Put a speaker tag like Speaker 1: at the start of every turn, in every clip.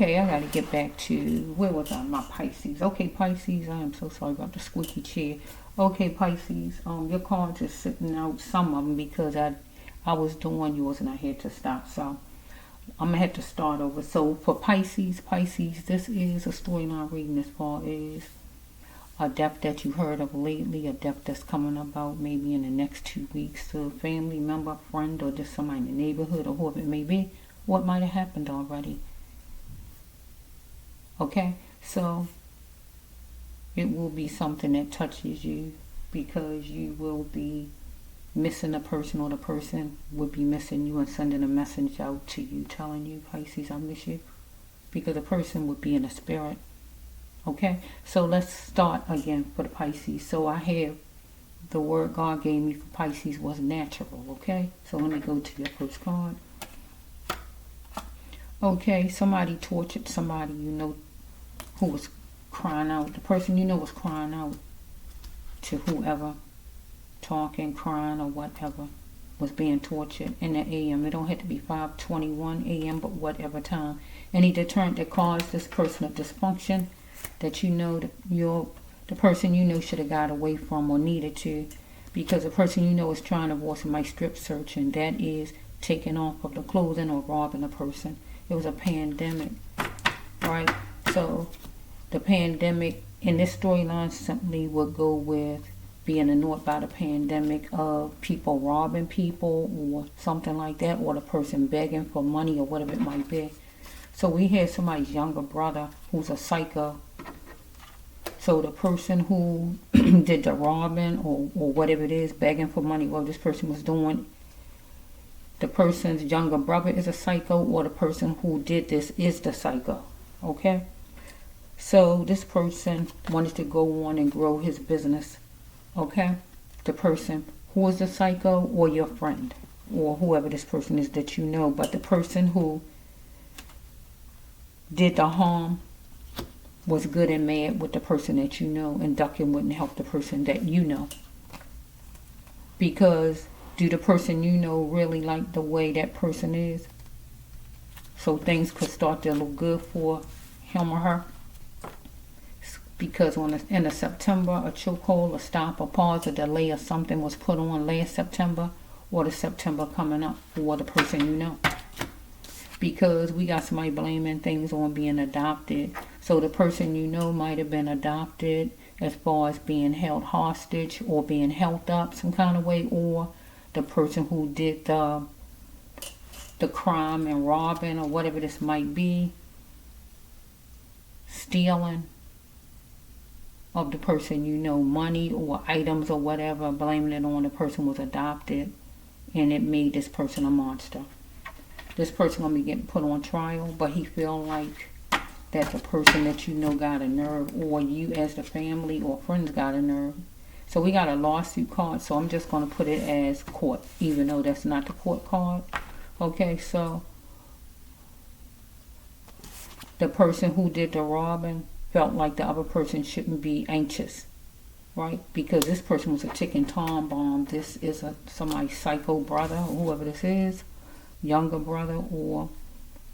Speaker 1: Okay, I gotta get back to, where was I? My Pisces. Okay, Pisces, I am so sorry about the squeaky chair. Okay, Pisces, your cards are sitting out, some of them, because I was doing yours and I had to stop. So I'm gonna have to start over. So for Pisces, this is a storyline reading as far as a death that you heard of lately, a death that's coming about maybe in the next 2 weeks to a family member, friend, or just somebody in the neighborhood, or whoever it may be. What might have happened already. Okay, so it will be something that touches you, because you will be missing a person, or the person would be missing you and sending a message out to you telling you, Pisces, I miss you, because the person would be in a spirit. Okay, so let's start again for the Pisces. So I have the word God gave me for Pisces was natural. Okay, so let me go to your first card. Okay, somebody tortured somebody you know who was crying out. The person you know was crying out to whoever, talking, crying, or whatever, was being tortured in the AM. It don't have to be 5:21 AM, but whatever time. Any deterrent that caused this person a dysfunction that you know the person you know should have got away from or needed to, because the person you know is trying to avoid somebody strip searching. That is taking off of the clothing or robbing a person. It was a pandemic, right? So the pandemic in this storyline simply would go with being annoyed by the pandemic of people robbing people or something like that, or the person begging for money or whatever it might be. So we had somebody's younger brother who's a psycho. So the person who did the robbing or whatever it is, begging for money, what this person was doing, the person's younger brother is a psycho, or the person who did this is the psycho. Okay? So this person wanted to go on and grow his business. Okay? The person who is the psycho, or your friend, or whoever this person is that you know, but the person who did the harm was good and mad with the person that you know, and ducking wouldn't help the person that you know. Because do the person you know really like the way that person is? So things could start to look good for him or her. Because in September, a chokehold, a stop, a pause, a delay, or something was put on last September, or the September coming up for the person you know. Because we got somebody blaming things on being adopted. So the person you know might have been adopted as far as being held hostage or being held up some kind of way, or the person who did the crime and robbing or whatever this might be, stealing of the person you know, money or items or whatever, blaming it on the person was adopted, and it made this person a monster. This person gonna be getting put on trial, but he feel like that the person that you know got a nerve, or you as the family or friends got a nerve. So we got a lawsuit card, so I'm just gonna put it as court, even though that's not the court card. Okay, so the person who did the robbing felt like the other person shouldn't be anxious, right? Because this person was a ticking time bomb. This is somebody's psycho brother, or whoever this is, younger brother, or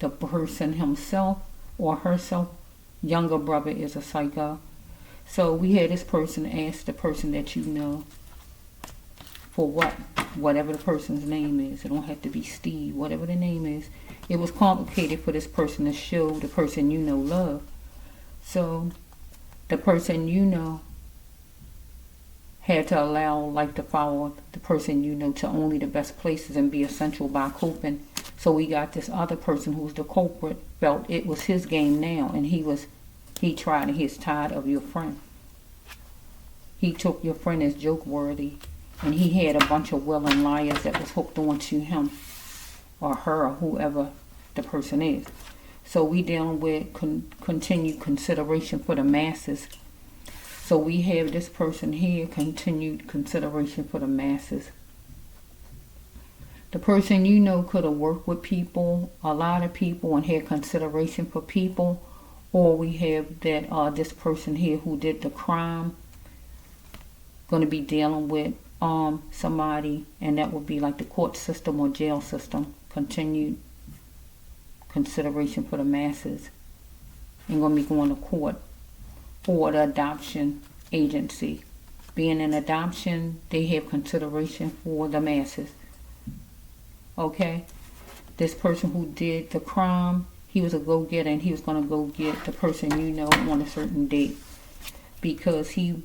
Speaker 1: the person himself or herself. Younger brother is a psycho. So we had this person ask the person that you know for whatever the person's name is. It don't have to be Steve, whatever the name is. It was complicated for this person to show the person you know love. So the person you know had to allow life to follow the person you know to only the best places and be essential by coping. So we got this other person who's the culprit, felt it was his game now, and he tried, and he's tired of your friend. He took your friend as joke worthy, and he had a bunch of willing liars that was hooked onto him or her or whoever the person is. So we dealing with continued consideration for the masses. So we have this person here, continued consideration for the masses. The person you know could have worked with people, a lot of people, and had consideration for people. Or we have that this person here who did the crime going to be dealing with somebody, and that would be like the court system or jail system. Continued consideration for the masses. and going to be going to court or the adoption agency. Being an adoption, they have consideration for the masses. Okay? This person who did the crime, he was a go-getter, and he was going to go get the person you know on a certain date. Because he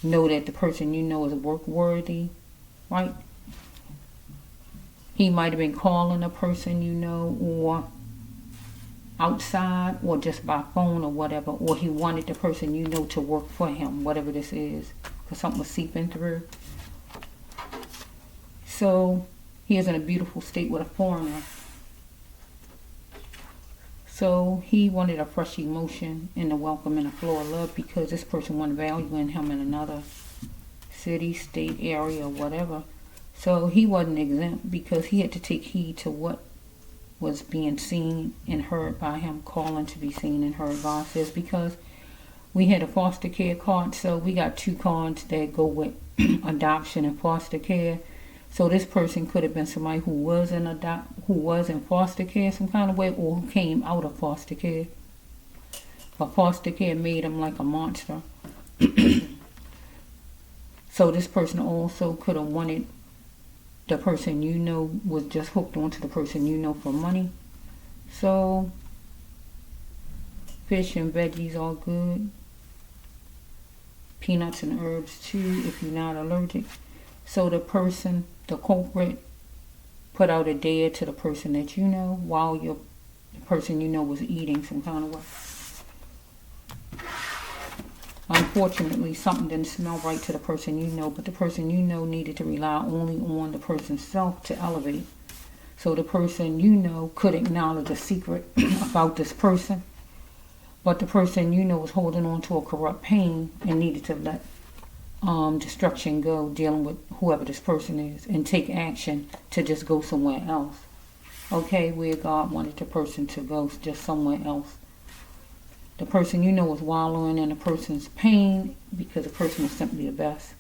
Speaker 1: know that the person you know is work worthy, right? He might have been calling a person you know, or outside, or just by phone or whatever, or he wanted the person you know to work for him, whatever this is, because something was seeping through. So he is in a beautiful state with a foreigner. So he wanted a fresh emotion and a welcome and a flow of love, because this person wanted value in him in another city, state, area, or whatever. So he wasn't exempt, because he had to take heed to what was being seen and heard by him, calling to be seen and heard by us. Because we had a foster care card, so we got 2 cards that go with adoption and foster care. So this person could have been somebody who was in foster care some kind of way, or who came out of foster care. But foster care made him like a monster. So this person also could have wanted the person you know, was just hooked onto the person you know for money. So fish and veggies are good. Peanuts and herbs too, if you're not allergic. So the person, the culprit, put out a dare to the person that you know, while the person you know was eating some kind of way. Unfortunately, something didn't smell right to the person you know, but the person you know needed to rely only on the person's self to elevate. So the person you know could acknowledge a secret about this person, but the person you know was holding on to a corrupt pain and needed to let destruction go, dealing with whoever this person is, and take action to just go somewhere else. Okay, where God wanted the person to go, just somewhere else. The person you know was wallowing in a person's pain, because the person was simply the best.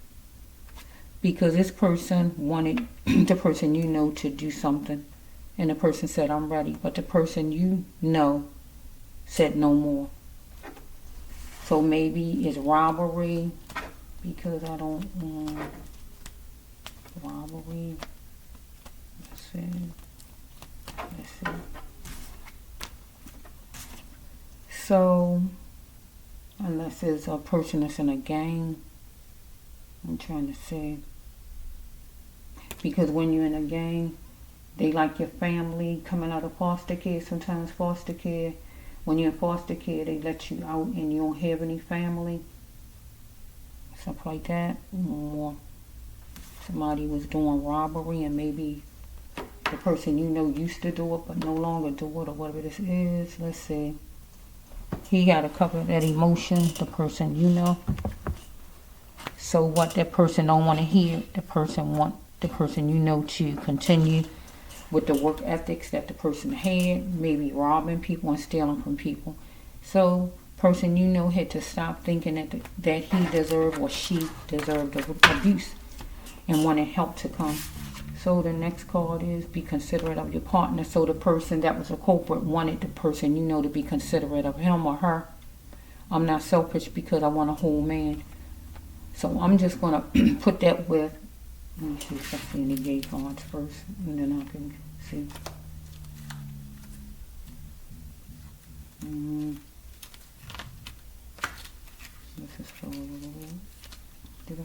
Speaker 1: Because this person wanted the person you know to do something, and the person said, I'm ready. But the person you know said no more. So maybe it's robbery, because I don't robbery. Let's see. So unless it's a person that's in a gang, I'm trying to say, because when you're in a gang, they like your family coming out of foster care. Sometimes foster care, when you're in foster care, they let you out and you don't have any family, stuff like that. Or somebody was doing robbery, and maybe the person you know used to do it but no longer do it, or whatever this is. Let's see. He got to cover that emotion, the person you know. So what that person don't want to hear, the person want the person you know to continue with the work ethics that the person had, maybe robbing people and stealing from people. So person you know had to stop thinking that he deserved or she deserved abuse and wanted help to come. So the next card is be considerate of your partner. So the person that was a culprit wanted the person you know to be considerate of him or her. I'm not selfish because I want a whole man. So I'm just going to put that with, let me see if I see any gay cards first, and then I can see. This is for, did I?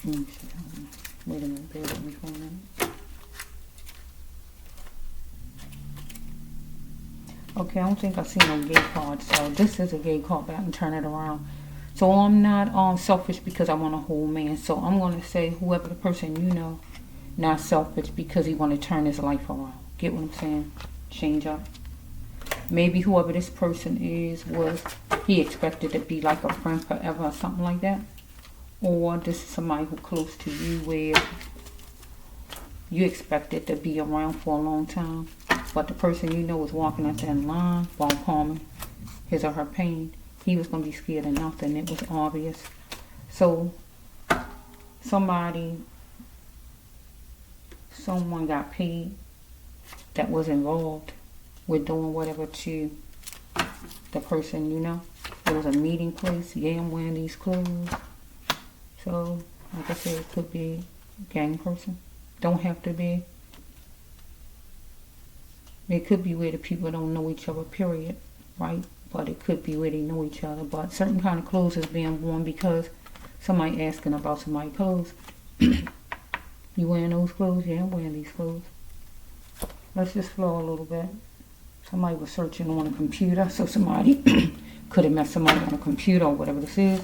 Speaker 1: Let me see. Wait a minute, bear with me for a minute. Okay, I don't think I see no gay card, so this is a gay card, but I can turn it around. So I'm not selfish because I want a whole man. So I'm going to say whoever the person you know, not selfish because he want to turn his life around. Get what I'm saying? Change up. Maybe whoever this person is he expected to be like a friend forever or something like that. Or this is somebody who's close to you where you expected to be around for a long time. But the person you know was walking up that line while calming his or her pain. He was going to be scared of nothing. It was obvious. So somebody someone got paid that was involved with doing whatever to the person you know. It was a meeting place. Yeah, I'm wearing these clothes. So, like I said, it could be a gang person. Don't have to be. It could be where the people don't know each other, period, right? But it could be where they know each other. But certain kind of clothes is being worn because somebody asking about somebody's clothes. You wearing those clothes? Yeah, I'm wearing these clothes. Let's just flow a little bit. Somebody was searching on a computer, so somebody could have met somebody on a computer or whatever this is.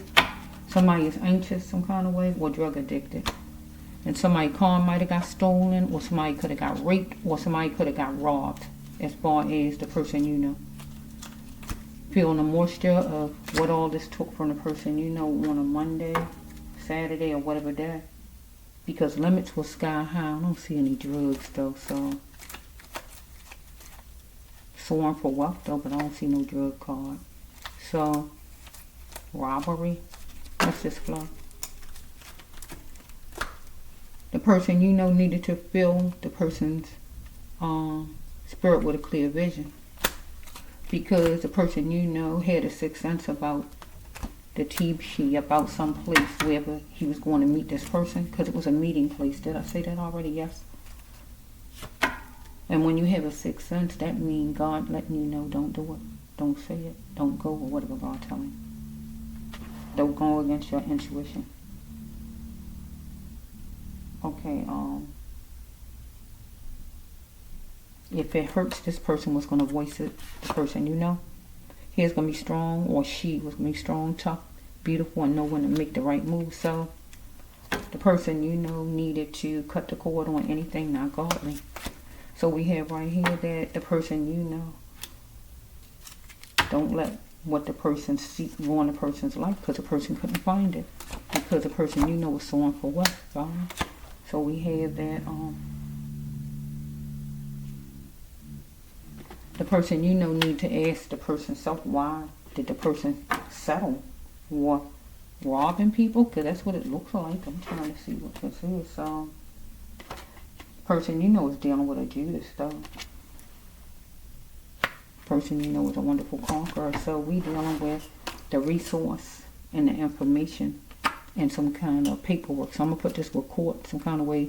Speaker 1: Somebody is anxious some kind of way or drug addicted. And somebody's car might have got stolen, or somebody could have got raped, or somebody could have got robbed, as far as the person you know. Feeling the moisture of what all this took from the person you know on a Monday, Saturday, or whatever day. Because limits was sky high. I don't see any drugs though, so. Sworn for wealth though, but I don't see no drug card. So, robbery. Let's just flow. The person you know needed to fill the person's spirit with a clear vision. Because the person you know had a sixth sense about the TV, about some place wherever he was going to meet this person, because it was a meeting place. Did I say that already? Yes. And when you have a sixth sense, that means God letting you know, don't do it, don't say it, don't go, or whatever God telling you. Don't go against your intuition. Okay, if it hurts, this person was going to voice it, the person you know. He is going to be strong, or she was going to be strong, tough, beautiful, and know when to make the right move. So, the person you know needed to cut the cord on anything not godly. So we have right here that the person you know, don't let what the person seek ruin the person's life, because the person couldn't find it. Because the person you know was sworn for wealth. So we have that the person you know need to ask the person self, why did the person settle for robbing people? Because that's what it looks like. I'm trying to see what this is. So, person you know is dealing with a Judas, though. Person you know is a wonderful conqueror. So we dealing with the resource and the information and some kind of paperwork. So I'm going to put this with court, some kind of way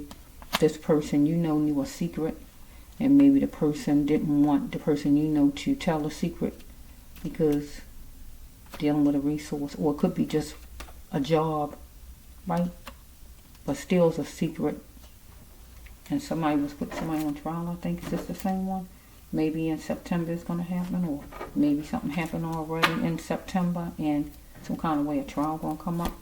Speaker 1: this person you know knew a secret. And maybe the person didn't want the person you know to tell the secret because dealing with a resource. Or it could be just a job, right? But still is a secret. And somebody was putting somebody on trial, I think. Is this the same one? Maybe in September it's going to happen. Or maybe something happened already in September. And some kind of way a trial going to come up.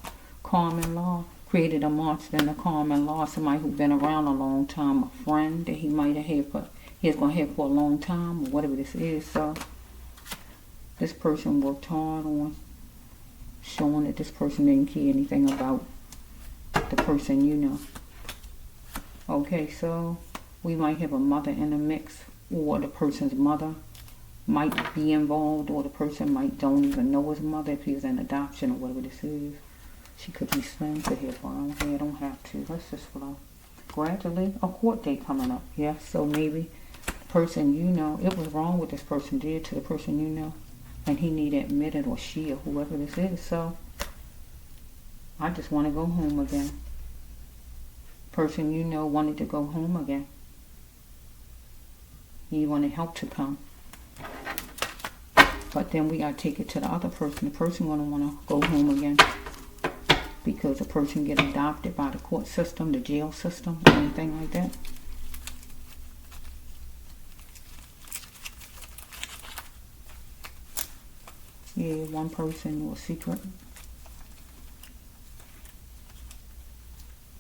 Speaker 1: Common law. Created a monster in the common law, somebody who's been around a long time, a friend that he might have had for, he's going to have for a long time, or whatever this is. So, this person worked hard on showing that this person didn't care anything about the person you know. Okay, so we might have a mother in the mix, or the person's mother might be involved, or the person might don't even know his mother if he's an adoption or whatever this is. She could be slim, could have brown hair, don't have to. Let's just flow. Gradually, a court date coming up. Yeah, so maybe the person you know, it was wrong what this person did to the person you know. And he need to admit it, or she, or whoever this is. So, I just want to go home again. Person you know wanted to go home again. He wanted help to come. But then we got to take it to the other person. The person going to want to go home again. Because a person get adopted by the court system, the jail system, anything like that. Yeah, one person was secret.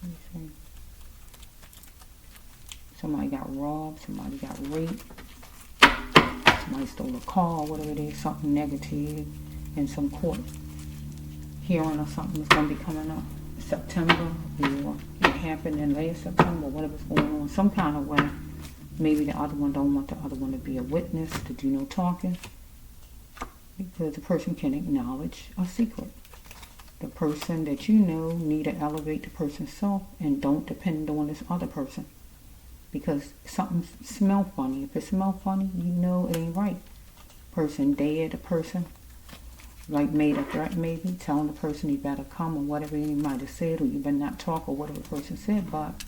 Speaker 1: Let me see. Somebody got robbed, somebody got raped, somebody stole a car, whatever it is, something negative in some court hearing or something is going to be coming up September, or it happened in late September, whatever's going on, some kind of way. Maybe the other one don't want the other one to be a witness to do no talking, because the person can acknowledge a secret. The person that you know need to elevate the person's self and don't depend on this other person. because something smell funny. If it smell funny, you know it ain't right. Person dead, the person like made a threat, maybe telling the person he better come or whatever he might have said, or you better not talk or whatever the person said. But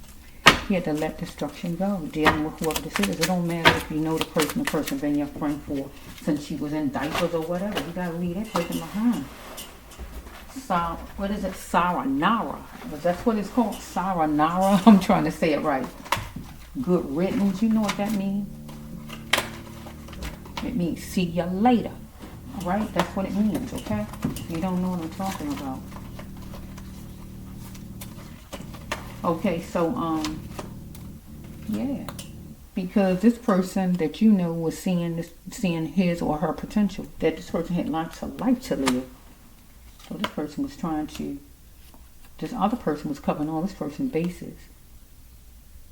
Speaker 1: he had to let destruction go, dealing with whoever this is. It don't matter if you know the person been your friend for since she was in diapers or whatever. You gotta leave that person behind. What is it? Saranara. That's what it's called. Saranara. I'm trying to say it right. Good riddance. You know what that means? It means see you later. Alright? That's what it means, okay? You don't know what I'm talking about. Okay, so, yeah. Because this person that you know was seeing his or her potential. That this person had lots of life to live. So this person was this other person was covering all this person's bases.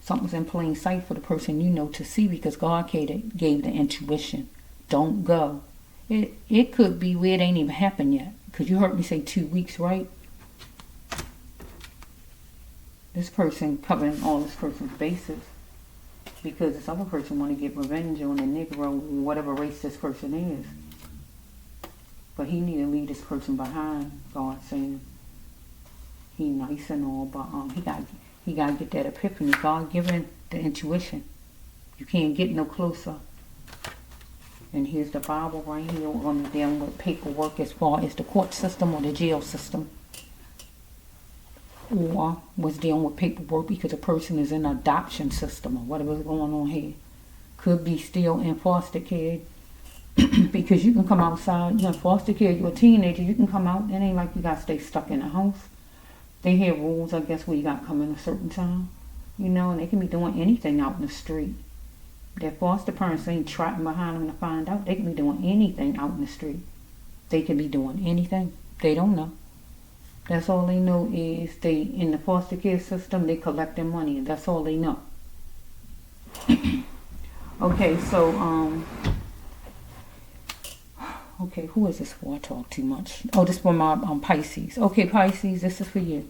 Speaker 1: Something's in plain sight for the person you know to see, because God gave the intuition. Don't go. It could be where it ain't even happened yet. Because you heard me say 2 weeks, right? This person covering all this person's bases. Because this other person want to get revenge on a Negro, whatever race this person is. But he need to leave this person behind. God saying he nice and all, but he got to get that epiphany. God given the intuition. You can't get no closer. And here's the Bible right here on the dealing with paperwork as far as the court system or the jail system. Or was dealing with paperwork because a person is in an adoption system or whatever's going on here. Could be still in foster care. Because you can come outside, you're in foster care, you're a teenager, you can come out. It ain't like you got to stay stuck in the house. They have rules, I guess, where you got to come in a certain time. You know, and they can be doing anything out in the street. Their foster parents ain't trotting behind them to find out. They can be doing anything out in the street. They can be doing anything. They don't know. That's all they know is they, in the foster care system, they collect their money, and that's all they know. Okay, so, okay, who is this for? I talk too much. Oh, this is for my Pisces. Okay, Pisces, this is for you.